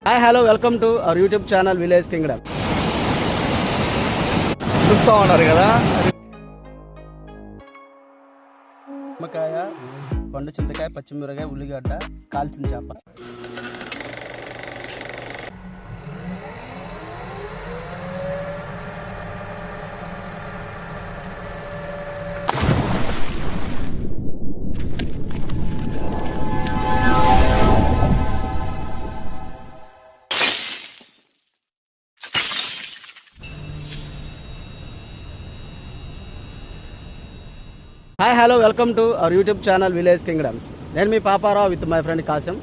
Hi hello welcome to our YouTube channel village Kingdom. చూస్తూ ఉన్నారు కదా, నిమ్మకాయ, పండు చింతకాయ, పచ్చిమిరకాయ, ఉల్లిగడ్డ, కాల్చిన చేప. Hi hello welcome to our YouTube channel village kingdoms. నేను మీ Paparao with my friend Kasim.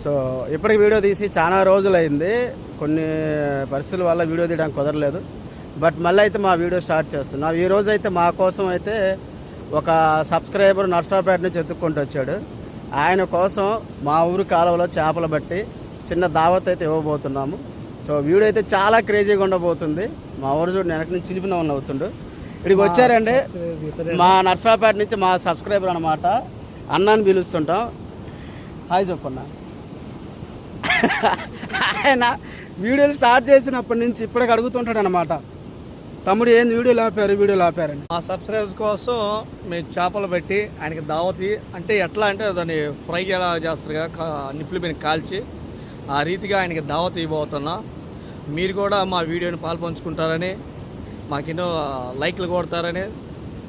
So ఇప్పటికి వీడియో తీసి చాలా రోజులైంది. కొన్ని పరిస్థితుల వల్ల వీడియో తీయడానికి కుదరలేదు. బట్ మళ్ళీ అయితే మా వీడియో స్టార్ట్ చేస్తున్నాం. ఈ రోజు అయితే మా కోసం అయితే ఒక సబ్స్క్రైబర్ నర్సరావుపేట నుంచి ఎత్తుక్కుంటూ వచ్చాడు. ఆయన కోసం మా ఊరు కాలువలో చేపలు బట్టి చిన్న దావత్ అయితే ఇవ్వబోతున్నాము. సో వీడియో అయితే చాలా క్రేజీగా ఉండబోతుంది. మా ఊరు చూడండి వెనక నుంచి చిలిపిన ఉన్న అవుతుండు. ఇక్కడికి వచ్చారండి మా నర్సరావుపేట నుంచి మా సబ్స్క్రైబర్ అనమాట. అన్నాన్ని పిలుస్తుంటాం. హాయ్ చెప్పన్నా. ఆయన వీడియోలు స్టార్ట్ చేసినప్పటి నుంచి ఇప్పటికి అడుగుతుంటాడు అనమాట, తమ్ముడు ఏంది వీడియోలు ఆపారని. మా సబ్స్క్రైబర్స్ కోసం మేము చేపలు పెట్టి ఆయనకి దావతి అంటే ఎట్లా అంటే దాన్ని ఫ్రై ఎలా చేస్తారు, నిప్పులు మీద కాల్చి ఆ రీతిగా ఆయనకి దావతి ఇవ్వబోతున్నా. మీరు కూడా మా వీడియోని పాల్పంచుకుంటారని, మాకెన్నో లైక్లు కొడతారని,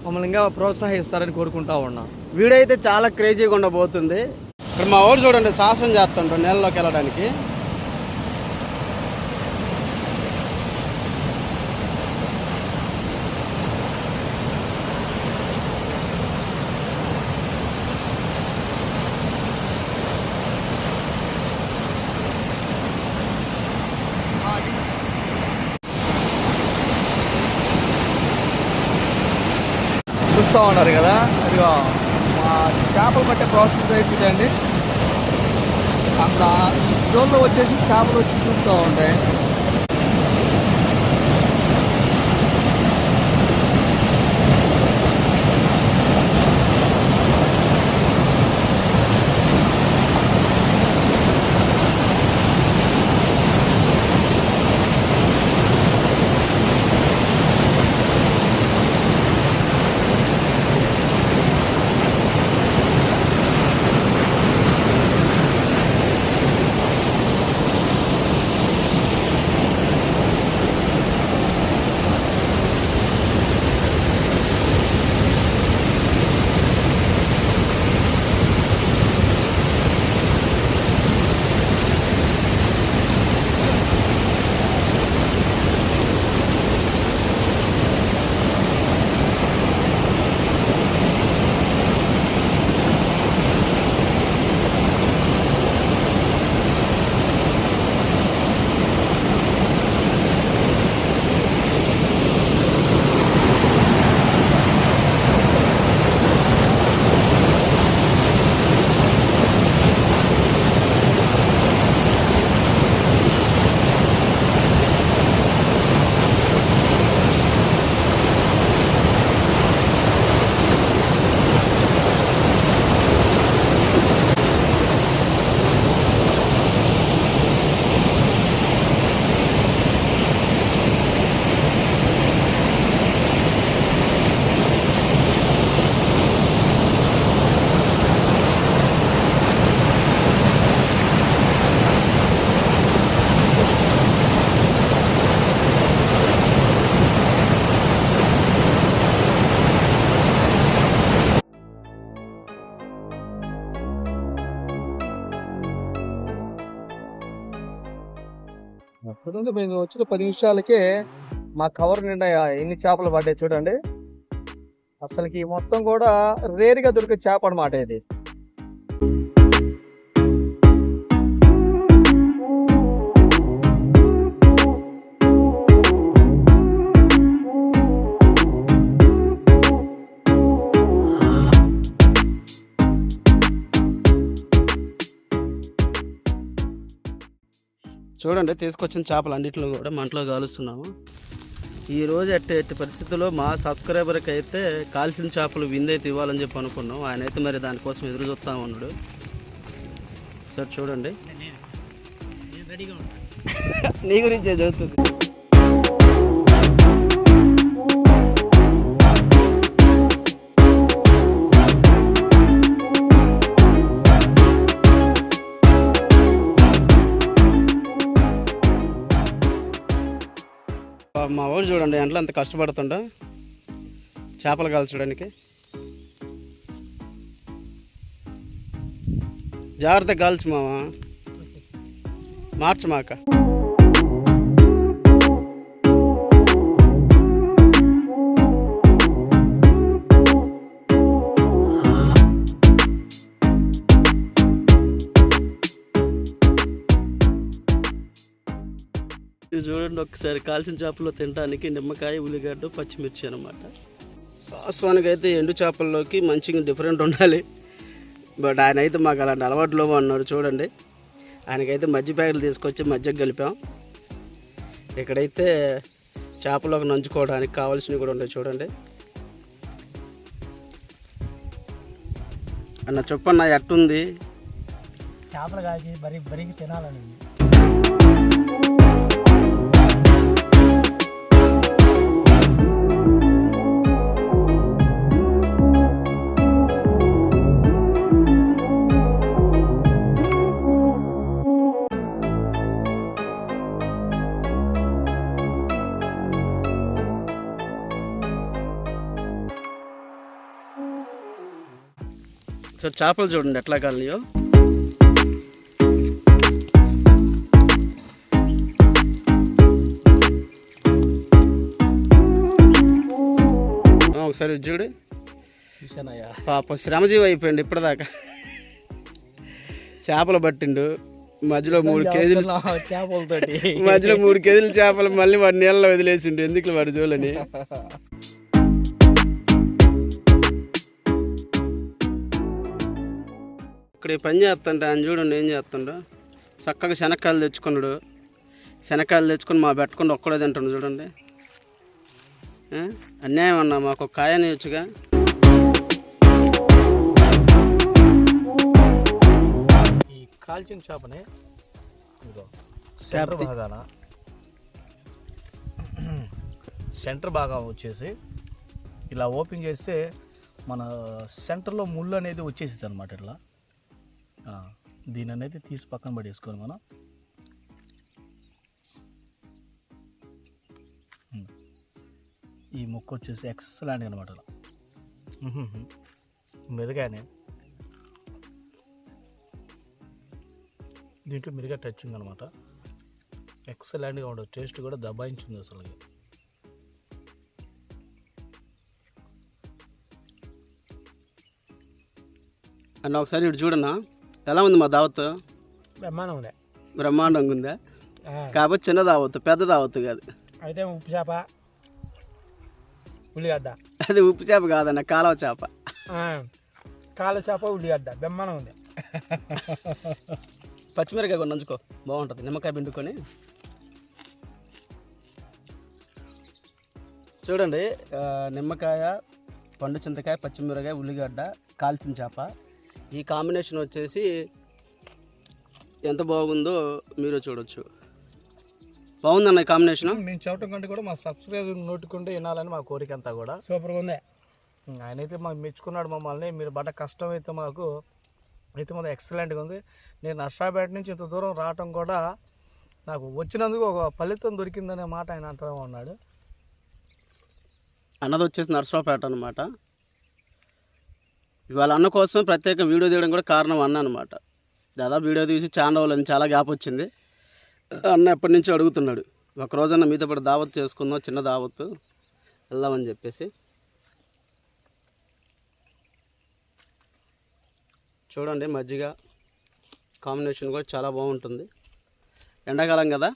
మమ్మల్ని ఇంకా ప్రోత్సహిస్తారని కోరుకుంటా ఉన్నా. వీడియో అయితే చాలా క్రేజీగా ఉండబోతుంది. ఇక్కడ మా ఊరు చూడండి సాహసం చేస్తుంటాం నీళ్ళలోకి వెళ్ళడానికి. చూస్తూ ఉన్నారు కదా, అదిగో మా చేపలు పట్టే ప్రాసెస్ అవుతుందండి. అంత ఈ జోన్లో వచ్చేసి చేపలు వచ్చి చూస్తూ ఉంటాయి. మేము వచ్చిన 10 నిమిషాలకే మా కవర్ నిండా ఎన్ని చేపలు పడ్డాయి చూడండి. అసలుకి మొత్తం కూడా రేరుగా దొరికే చేప అనమాట ఇది. చూడండి తీసుకొచ్చిన చేపలు అన్నింటిలో కూడా మంటలో కాలుస్తున్నాము. ఈరోజు ఎట్టి పరిస్థితుల్లో మా సబ్స్క్రైబర్కి అయితే కాల్చిన చేపలు విందైతే ఇవ్వాలని చెప్పి అనుకున్నాం. ఆయన అయితే మరి దానికోసం ఎదురు చూస్తూ ఉన్నాడు. సార్ చూడండి నీ గురించే చదువుతుంది. మా ఊరు చూడండి ఎంట్లో అంత కష్టపడుతుండ చేపలు కాల్చడానికి. జాగ్రత్తగా కాల్చు మావా, మార్చమాక. ఇది చూడండి ఒకసారి కాల్చిన చేపలు తినడానికి నిమ్మకాయ, ఉల్లిగడ్డ, పచ్చిమిర్చి అనమాట. వాస్తవానికి అయితే ఎండు చేపల్లోకి మంచిగా డిఫరెంట్ ఉండాలి. బట్ ఆయన అయితే మాకు అలాంటి అలవాట్లో అన్నాడు. చూడండి ఆయనకైతే మజ్జి ప్యాకెట్లు తీసుకొచ్చి మజ్జిగ కలిపాం. ఇక్కడైతే చేపలోకి నంచుకోవడానికి కావాల్సినవి కూడా ఉంటాయి. చూడండి అన్న చెప్పన్న ఎట్టుంది చేపలు కాల్చి బరికి తినాలని. సో చేపలు చూడండి ఎట్లా కాలనియో. ఒకసారి చూడు చూసానయ్యా, పాప శ్రమజీవి అయిపోయింది ఇప్పటిదాకా. చేపలు పట్టిండు, మధ్యలో 3 కేజీలు చేపలతోటి, మధ్యలో 3 కేజీలు చేపలు మళ్ళీ వాడి నీళ్ళలో వదిలేసిండు. ఎందుకు వాడు చూడని. ఇక్కడ పని చేస్తుంటే ఆయన చూడండి ఏం చేస్తుండో. చక్కగా శనక్కాయలు తెచ్చుకున్నాడు. శనక్కాయలు తెచ్చుకొని మా పెట్టుకుని ఒక్కడే తింటుండు. చూడండి అన్యాయం అన్నా, మాకు ఒక కాయ నేర్చుగా. ఈ కాల్చిన చేపని సెంటర్ భాగాన, సెంటర్ భాగం వచ్చేసి ఇలా ఓపెన్ చేస్తే మన సెంటర్లో ముళ్ళు అనేది వచ్చేసింది అనమాట. ఇట్లా దీని అనేది తీసి పక్కన పడేసుకొని మనం ఈ ముక్క వచ్చేసి ఎక్సలెంట్ అనమాట. మెరుగానే దీంట్లో మెరుగా టచింగ్ అనమాట. ఎక్సలెంట్గా ఉండదు, టేస్ట్ కూడా దబాయించింది అసలు. అన్న ఒకసారి ఇటు చూడన్నా ఎలా ఉంది మా దావత్. బ్రహ్మాండం ఉంది, బ్రహ్మాండంగా ఉందా. కాబట్టి చిన్న దావత్తు, పెద్ద దావత్తు కాదు. అయితే ఉప్పు చేప, ఉల్లిగడ్డ. అది ఉప్పు చేప కాదన్న, కాలువ చేప. కాలువ చేప, ఉల్లిగడ్డ బ్రహ్మాండం ఉంది. పచ్చిమిరకాయ కొన్ని నంచుకో, బాగుంటుంది. నిమ్మకాయ పిండుకొని చూడండి. నిమ్మకాయ, పండు చింతకాయ, పచ్చిమిరకాయ, ఉల్లిగడ్డ, కాల్చిన చేప. ఈ కాంబినేషన్ వచ్చేసి ఎంత బాగుందో మీరు చూడొచ్చు. బాగుందన్న ఈ కాంబినేషన్. మేము చెప్పడం కంటే కూడా మా సబ్స్క్రైబర్ నోటుకుంటే వినాలని మా కోరిక అంతా కూడా. సూపర్గా ఉంది. ఆయనైతే మాకు మెచ్చుకున్నాడు మమ్మల్ని. మీరు పడ్డ కష్టం అయితే మాకు మాత్రం ఎక్సలెంట్గా ఉంది. నేను నర్సాపేట నుంచి ఇంత దూరం రావటం కూడా నాకు వచ్చినందుకు ఒక ఫలితం దొరికిందనే మాట ఆయన అంటూ ఉన్నాడు. అన్నది వచ్చేసి నర్సరావుపేట అనమాట. ఇవాళ అన్న కోసం ప్రత్యేక వీడియో తీయడం కూడా కారణం అన్న అనమాట. దాదాపు వీడియో తీసి చాలా రోజులు, చాలా గ్యాప్ వచ్చింది. అన్న ఎప్పటి నుంచో అడుగుతున్నాడు, ఒకరోజన్నా మీతో పాటు దావత్ చేసుకుందాం, చిన్న దావత్తు వెళ్దామని చెప్పేసి. చూడండి మజ్జిగ కాంబినేషన్ కూడా చాలా బాగుంటుంది. ఎండాకాలం కదా.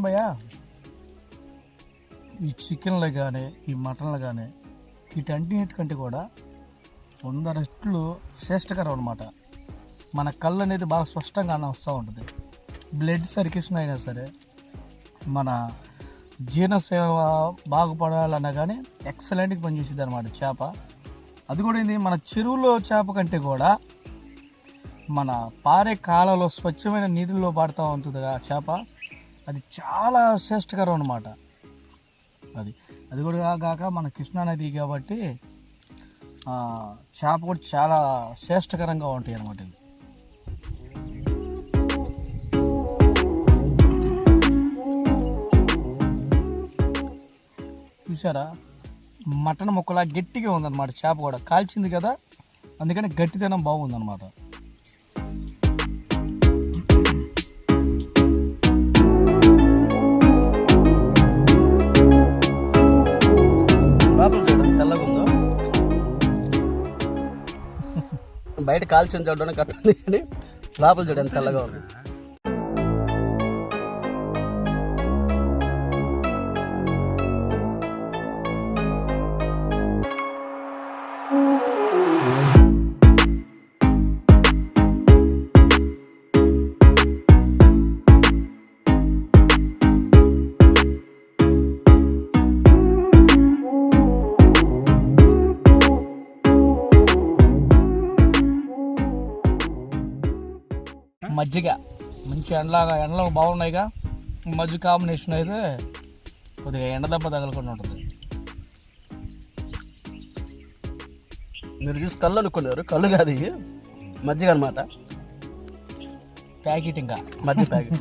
భయ్య ఈ చికెన్లు కానీ ఈ మటన్లు కానీ వీటన్నిటికంటే కూడా 100 రెట్లు శ్రేష్టకరం అనమాట. మన కళ్ళు అనేది బాగా స్పష్టంగా వస్తూ ఉంటుంది. బ్లడ్ సర్క్యులేషన్ అయినా సరే, మన జీర్ణసేవ బాగుపడాలన్నా కానీ ఎక్సలెంట్గా పనిచేసేది అనమాట చేప. అది కూడా ఏంది, మన చెరువులో చేప కంటే కూడా మన పారే కాలంలో స్వచ్ఛమైన నీటిలో పడుతూ ఉంటుంది ఆ చేప. అది చాలా శ్రేష్టకరం అనమాట. అది కూడా కాక మన కృష్ణానది కాబట్టి చేప కూడా చాలా శ్రేష్టకరంగా ఉంటాయి అన్నమాట. ఇది చూసారా, మటన్ ముక్కలా గట్టిగా ఉందన్నమాట. చేప కూడా కాల్చింది కదా, అందుకని గట్టితనం బాగుందన్నమాట. లోపల చూడండి తెల్లగా ఉందో. బయట కాల్చిన చూడడానికి కట్టుంది కానీ లోపల చూడండి తెల్లగా ఉంది. మజ్జిగ మంచి ఎండలు బాగున్నాయిగా, మజ్జిగ కాంబినేషన్ అయితే కొద్దిగా ఎండ దెబ్బ తగలకుండా ఉంటుంది. మీరు చూసి కళ్ళు అనుకున్నారు, కళ్ళు కాదు ఇవి మజ్జిగ అనమాట. ప్యాకెట్ ఇంకా మజ్జిగ ప్యాకెట్.